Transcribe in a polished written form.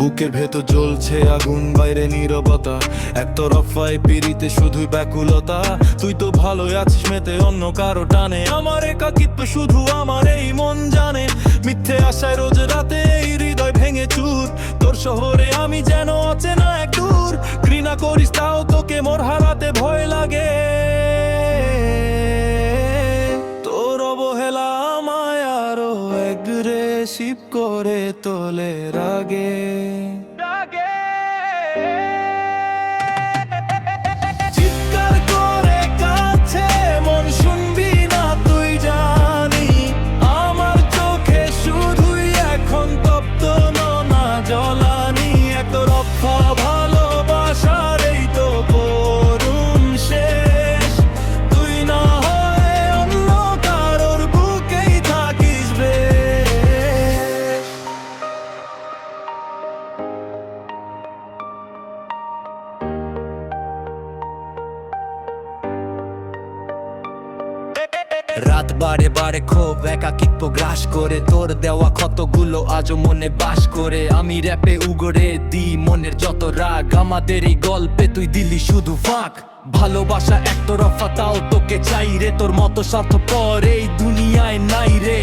বুকের ভেতর জ্বলছে আগুন, বাইরে নীরবতা, একতরফায় পিড়িতে শুধুই ব্যাকুলতা। তুই তো ভালোই আছিস মেতে অন্য কারো টানে, আমার একাকিত্ব শুধু আমার এই মন জানে। মিথ্যে আশায় রোজ রাতে এই হৃদয় ভেঙে চুর, তোর শহরে আমি যেন অচেনা এক দূর। ঘৃণা করিস তাও তোকে মোর হারাতে ভয় লাগে, তোর অবহেলা আমায় আরো অ্যাগ্রেসিভ করে তোলে রাগে। চিৎকার করে কাছে মন শুনবি না তুই জানি, আমার চোখে শুধুই এখন তপ্ত না জ্বলানি। একতরফা ভালোবাসার এই তো করুণ শেষ, তুই না হয় অন্য কারোর বুকেই থাকিস বেশ। রাত বারে বারে ক্ষোভ একাকিত্ব গ্রাস করে, তোর দেওয়া ক্ষতগুলো আজও মনে বাস করে। আমি র্যাপে উগরে দিই মনের যত রাগ, আমাদের এই গল্পে তুই দিলি শুধু ফাঁক। ভালোবাসা একতরফা তাও তোকে চাই রে, তোর মতো স্বার্থপর এই দুনিয়ায় নাই রে।